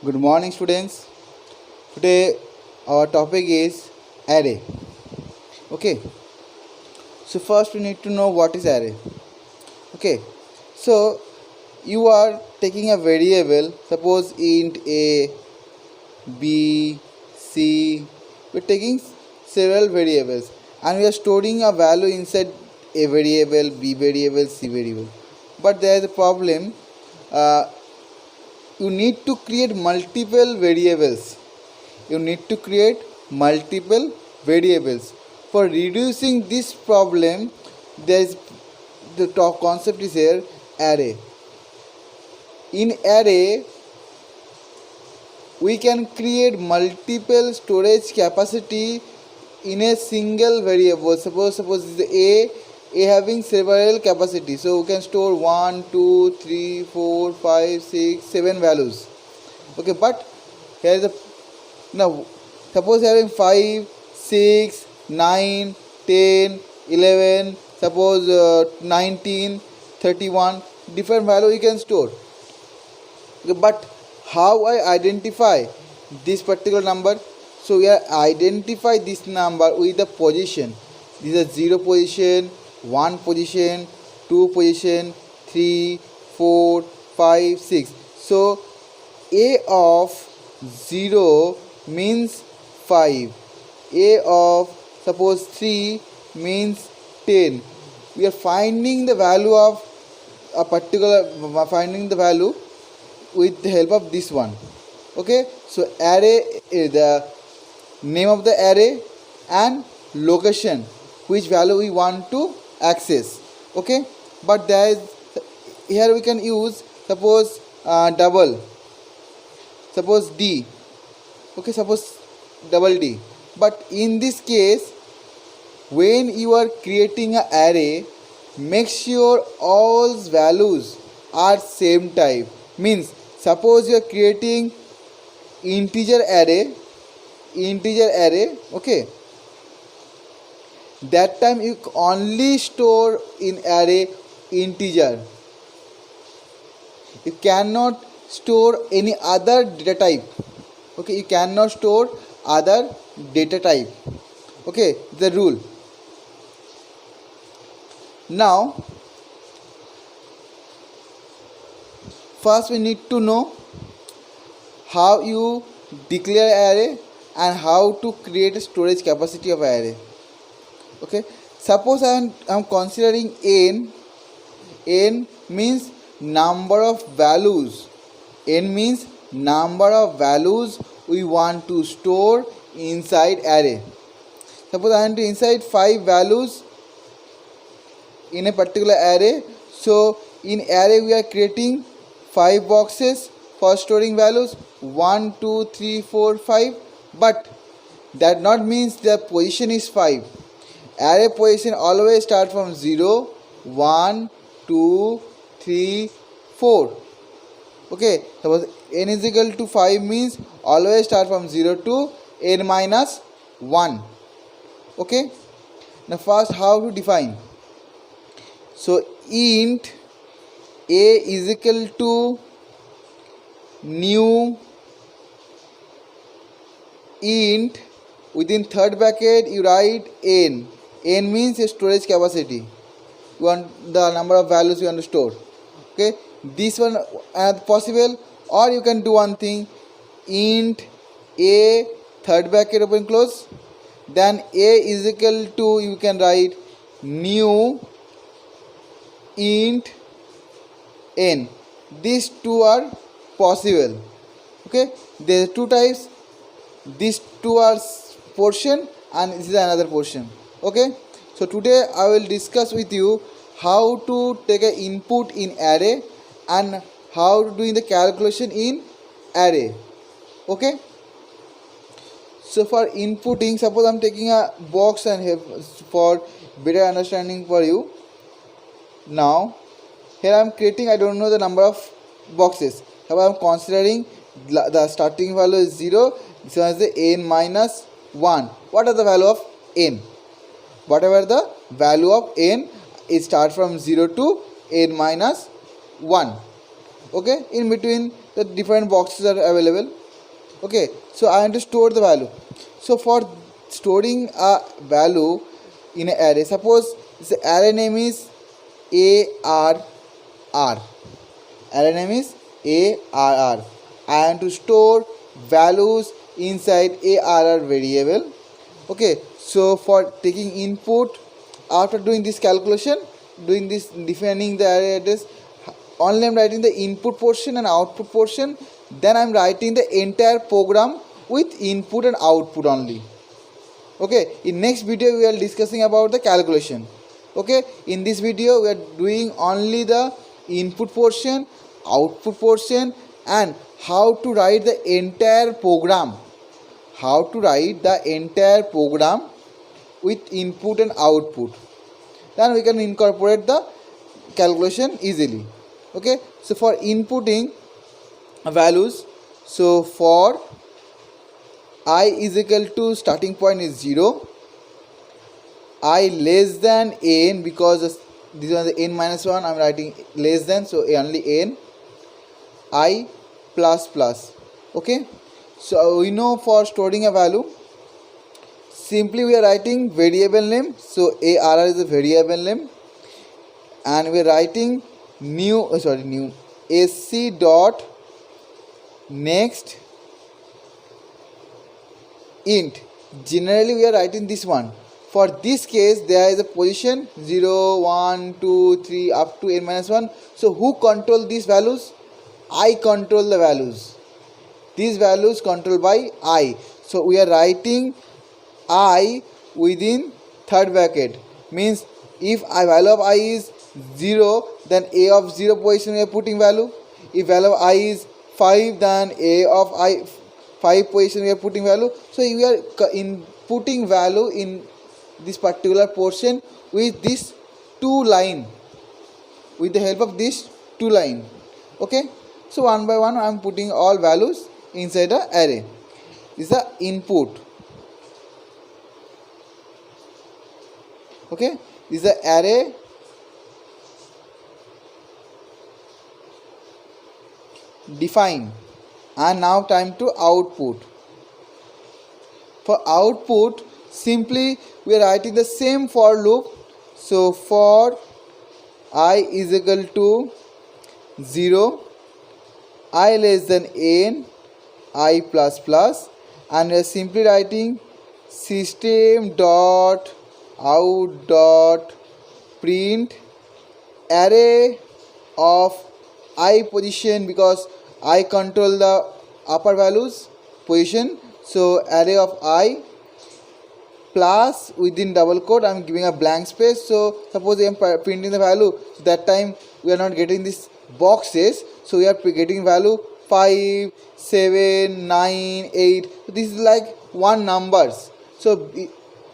Good morning, students. Today, our topic is array. Okay, so first we need to know what is array. Okay, so you are taking a variable, suppose int a, b, c. We're taking several variables and we are storing a value inside a variable, b variable, c variable. But there is a problem. Uh, you need to create multiple variables. For reducing this problem, there is the top concept is here array. In array, we can create multiple storage capacity in a single variable. Suppose this is a having several capacity, so we can store 1 2 3 4 5 6 7 values. Okay, but here is the now suppose having 5 6 9 10 11, suppose 19 31 different value you can store. Okay, but how I identify this particular number? So we identify this number with the position. This is 0 position, 1 position, 2 position, 3 4 5 6. So a of 0 means 5, a of suppose 3 means 10. We are finding the value of a particular, finding the value with the help of this one. Okay, so array is the name of the array and location which value we want to access. Okay, but there is here we can use suppose double, suppose d. Okay, suppose double d. But in this case, when you are creating an array, make sure all values are same type. Means suppose you are creating integer array, okay, that time you only store in array integer. You cannot store any other data type. Okay, you cannot store other data type. Okay, the rule. Now first we need to know how you declare array and how to create a storage capacity of array. Okay, suppose I am considering n means number of values. N means number of values we want to store inside array. Suppose I want to inside 5 values in a particular array. So in array we are creating 5 boxes for storing values 1 2 3 4 5, but that not means the position is 5. Array position always start from 0 1 2 3 4. Okay, suppose n is equal to 5 means always start from 0 to n minus 1. Okay, now first how to define. So int a is equal to new int, within third bracket you write n. N means your storage capacity. You want the number of values you want to store. Okay, this one possible, or you can do one thing, int a third bracket open close, then a is equal to, you can write new int n. These two are possible. Okay, there are two types. These two are portion and this is another portion. Okay, so today I will discuss with you how to take an input in array and how to doing the calculation in array. Okay, so for inputting, suppose I am taking a box and have for better understanding for you. Now here I am creating, I don't know the number of boxes. However, I am considering the starting value is 0. This one is the n minus 1. What are the value of n? Whatever the value of n, it starts from 0 to n minus 1. Okay, in between the different boxes are available. Okay, so I want to store the value. So for storing a value in an array, suppose the array name is arr. Array name is arr. I want to store values inside arr variable. Okay, so for taking input, after doing this calculation, doing this defining the array address, only I'm writing the input portion and output portion, then I'm writing the entire program with input and output only. Okay, in next video we are discussing about the calculation. Okay, in this video we are doing only the input portion, output portion, and how to write the entire program. How to write the entire program with input and output. Then we can incorporate the calculation easily. Okay, so for inputting values, so for I is equal to starting point is 0, I less than n, because this is the n minus 1, I'm writing less than, so only n, I plus plus. Okay, so we know for storing a value, simply we are writing variable name, so arr is a variable name, and we are writing new sc dot next int. Generally we are writing this one. For this case there is a position 0, 1, 2, 3 up to n minus 1. So who control these values? I control the values. These values controlled by I. So we are writing I within third bracket. Means if value of I is 0, then a of 0 position we are putting value. If value of I is 5, then a of I 5 position we are putting value. So we are inputting value in this particular portion with this 2 line, with the help of this 2 line. Okay, so one by one I am putting all values inside the array. This is the input. Okay, this is the array define. And now time to output. For output, simply we are writing the same for loop. So for I is equal to 0, I less than n, I plus plus, and we are simply writing system dot out dot print array of I position, because I control the upper values position, so array of I plus within double quote I am giving a blank space. So suppose I am printing the value, so that time we are not getting these boxes, so we are getting value 5, 7, 9, 8. So this is like one numbers, so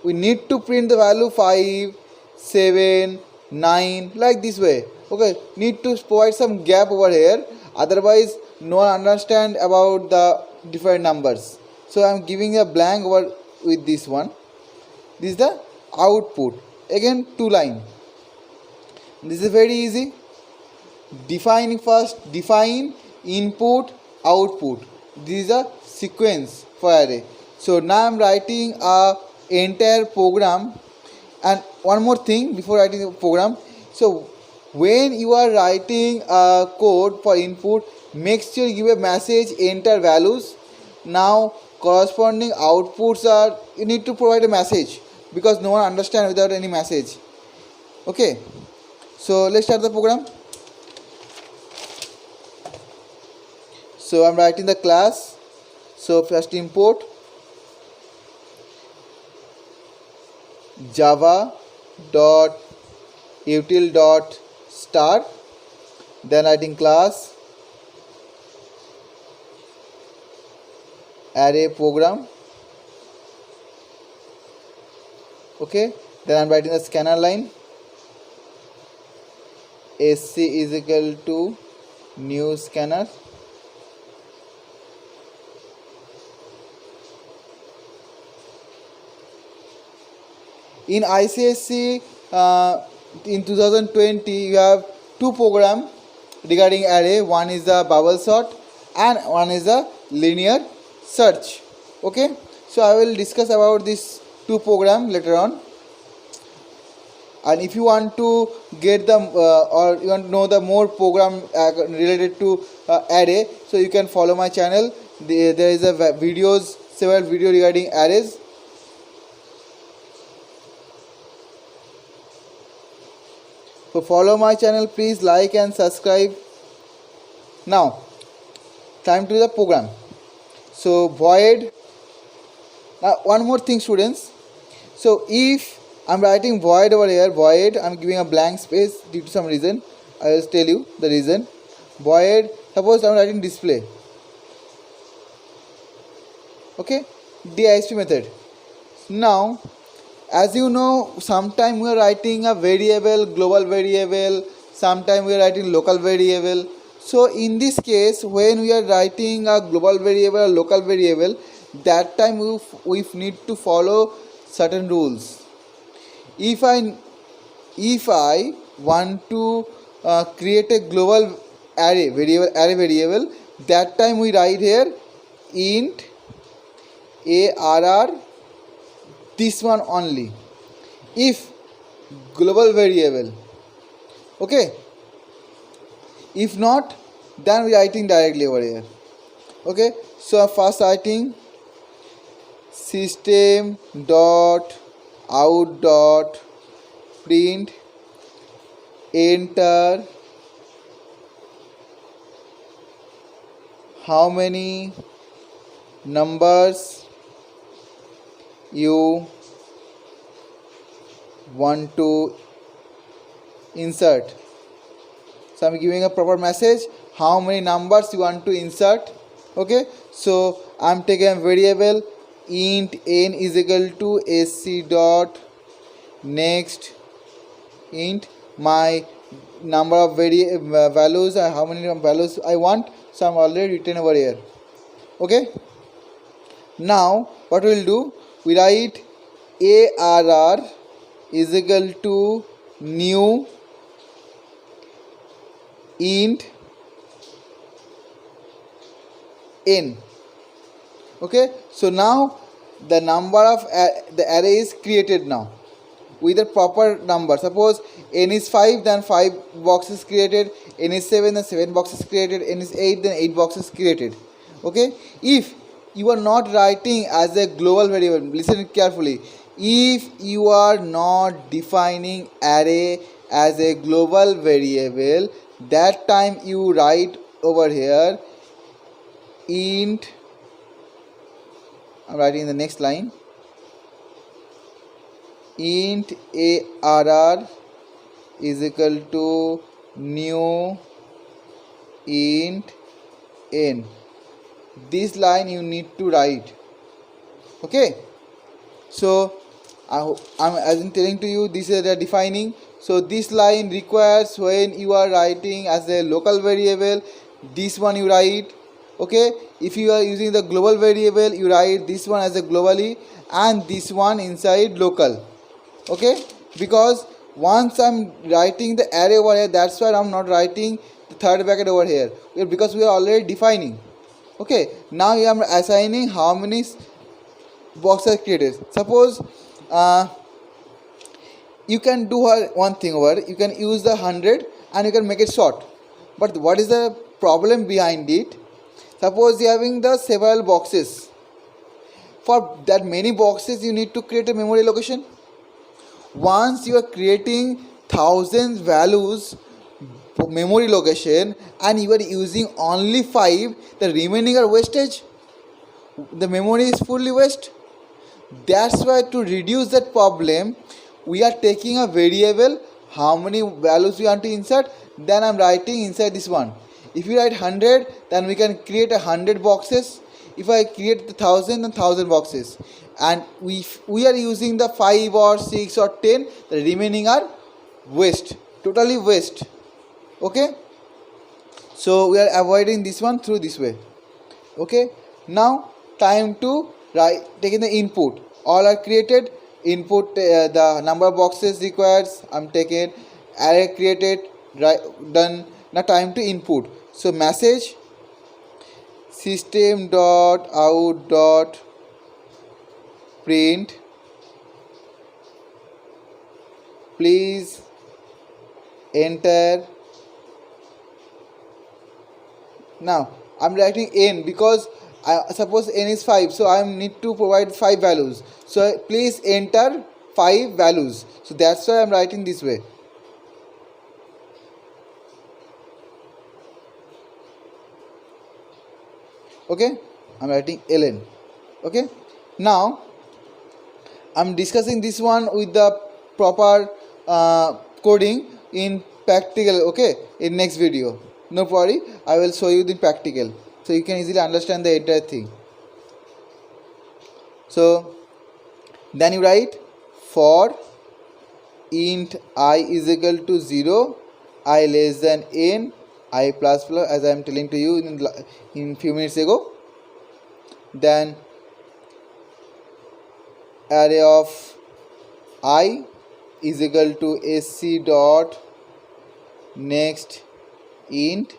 we need to print the value 5, 7, 9 like this way. Okay, need to provide some gap over here, otherwise no one understand about the different numbers. So I am giving a blank over with this one. This is the output. Again 2 line. This is very easy. Define first, define input output. This is a sequence for array. So now I am writing a entire program. And one more thing before writing the program, so when you are writing a code for input, make sure you give a message enter values. Now corresponding outputs are, you need to provide a message, because no one understand without any message. Okay, so let's start the program. So I'm writing the class. So first import java dot util dot start, then writing class array program. Okay, then I'm writing the scanner line, sc is equal to new scanner. In ICSC in 2020 you have 2 programs regarding array. One is the bubble sort and one is the linear search. Okay, so I will discuss about this two program later on. And if you want to get the or you want to know the more program related to array, so you can follow my channel. There is a videos, several video regarding arrays. So follow my channel, please like and subscribe. Now time to the program. So void. One more thing, students. So if I'm writing void over here, void, I'm giving a blank space due to some reason. I will tell you the reason. Void, suppose I'm writing display. Okay, DISP method. Now, as you know, sometime we are writing a variable, global variable, sometime we are writing local variable. So in this case, when we are writing a global variable or local variable, that time we need to follow certain rules. If I want to create a global array variable, that time we write here int arr, this one only, if global variable. Okay, if not, then we writing directly over here. Okay, so first writing system dot out dot print enter how many numbers you want to insert. So I'm giving a proper message, how many numbers you want to insert. Okay, so I'm taking a variable int n is equal to sc dot next int my number of values, how many values I want. So I'm already written over here. Okay, now what we'll do, we write arr is equal to new int n. Okay, so now the number of the array is created now with a proper number. Suppose n is 5, then 5 boxes created, n is 7, then 7 boxes created, n is 8, then 8 boxes created. Okay, if you are not writing as a global variable, listen carefully, if you are not defining array as a global variable, that time you write over here int, I'm writing in the next line, int arr is equal to new int n. This line you need to write. Okay, so as I'm telling to you, this is the defining. So this line requires when you are writing as a local variable, this one you write. Okay, if you are using the global variable, you write this one as a globally and this one inside local. Okay, because once I'm writing the array over here, that's why I'm not writing the third bracket over here, because we are already defining. Okay, now I am assigning how many boxes created. Suppose you can do one thing over, you can use the 100 and you can make it short. But what is the problem behind it? Suppose you are having the several boxes. For that many boxes you need to create a memory location. Once you are creating thousands values for memory location and you are using only 5, the remaining are wastage. The memory is fully waste. That's why to reduce that problem, we are taking a variable, how many values we want to insert, then I'm writing inside this one. If you write 100, then we can create 100 boxes. If I create 1000, then 1000 boxes. And we are using the 5 or 6 or 10, the remaining are waste, totally waste. Okay, so we are avoiding this one through this way. Okay, now time to write, taking the input, all are created, input the number of boxes required, I'm taking array created, right, done. now time to input. So message system dot out dot print please enter. Now I'm writing n because suppose n is 5, so I need to provide 5 values, so please enter 5 values, so that's why I'm writing this way. Okay, I'm writing ln. Okay, now I'm discussing this one with the proper coding in practical. Okay, in next video, no worry, I will show you the practical so you can easily understand the entire thing. So then you write for int I is equal to 0, I less than n, I plus plus, as I am telling to you in few minutes ago. Then array of I is equal to sc dot next int.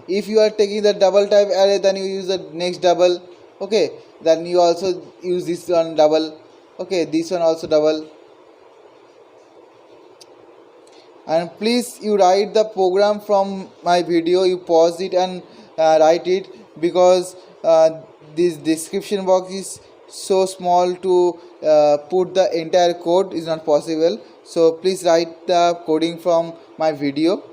If you are taking the double type array, then you use the next double. Okay, then you also use this one double. Okay, this one also double. And please you write the program from my video, you pause it and write it, because this description box is so small to put the entire code is not possible. So please write the coding from my video.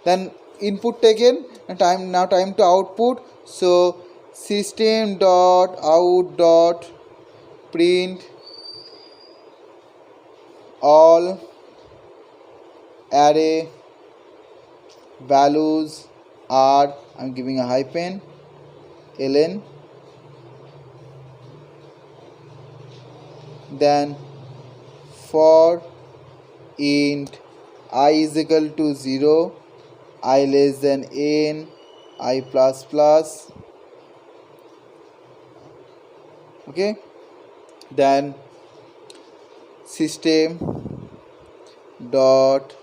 Then input taken, and time to output. So system dot out dot print all array values are, I'm giving a hyphen, ln, then for int I is equal to 0, I less than n, I plus plus. Okay, then system dot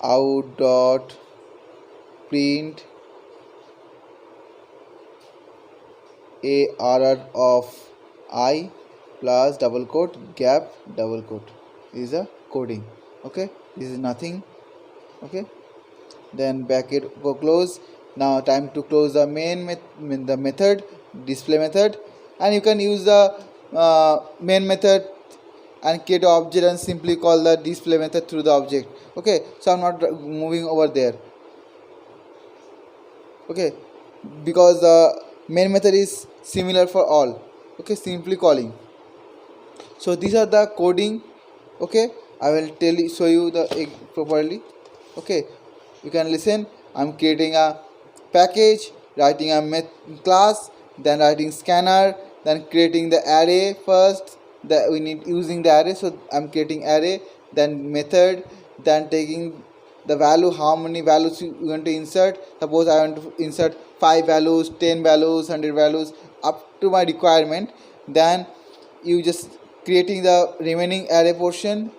out dot print arr of I plus double quote gap double quote is a coding. Okay, this is nothing. Okay, then bracket go close. Now time to close the the method, display method, and you can use the main method and create an object and simply call the display method through the object. Okay, so I'm not moving over there. Okay, because the main method is similar for all. Okay, simply calling. So these are the coding. Okay, I will show you the properly. Okay, you can listen. I'm creating a package, writing a class, then writing scanner, then creating the array first. That we need using the array, so I'm creating array, then method, then taking the value, how many values you want to insert. Suppose I want to insert 5 values, 10 values, 100 values, up to my requirement. Then you just creating the remaining array portion,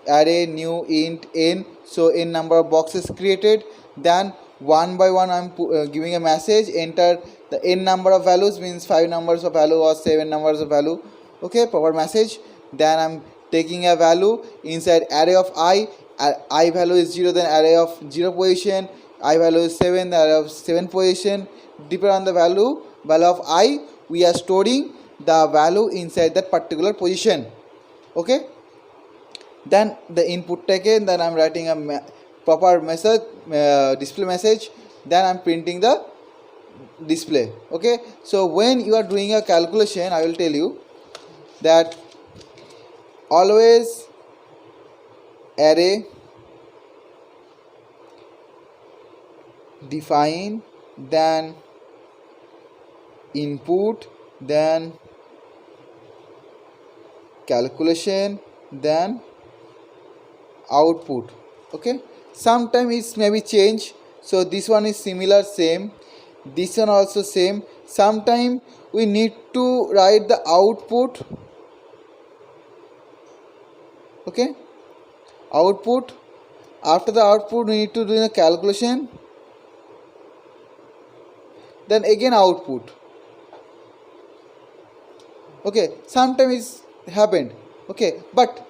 array new int n, so n number of boxes created. Then one by one I'm giving a message, enter the n number of values, means 5 numbers of value or 7 numbers of value. Okay, proper message. Then I'm taking a value inside array of I value is 0, then array of 0 position, I value is 7, the array of 7 position. Depending on the value of I, we are storing the value inside that particular position. Okay, then the input taken, then I'm writing a proper message, display message, then I'm printing the display. Okay, so when you are doing a calculation, I will tell you that always array define, then input, then calculation, then output. Okay, sometimes it may be change, so this one is similar, same, this one also same. Sometimes we need to write the output. Okay, output, after the output we need to do the calculation, then again output. Okay, sometimes it happened. Okay, but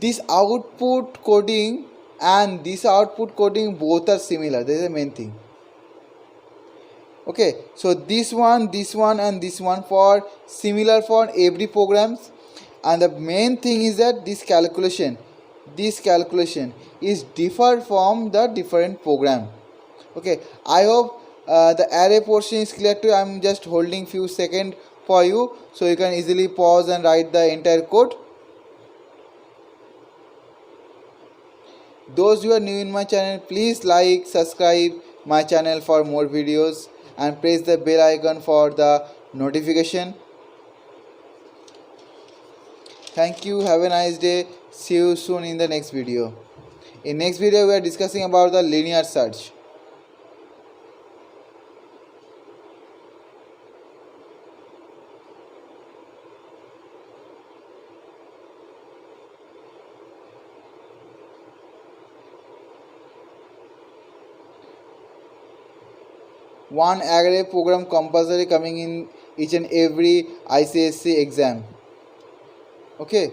this output coding and this output coding both are similar. That is the main thing. Okay, so this one and this one for similar for every programs, and the main thing is that this calculation is differ from the different program. Okay, I hope the array portion is clear to you. I'm just holding few seconds for you so you can easily pause and write the entire code. Those who are new in my channel, please like, subscribe my channel for more videos and press the bell icon for the notification. Thank you, have a nice day. See you soon in the next video. In next video we are discussing about the linear search. One array program compulsory coming in each and every ICSE exam. Okay.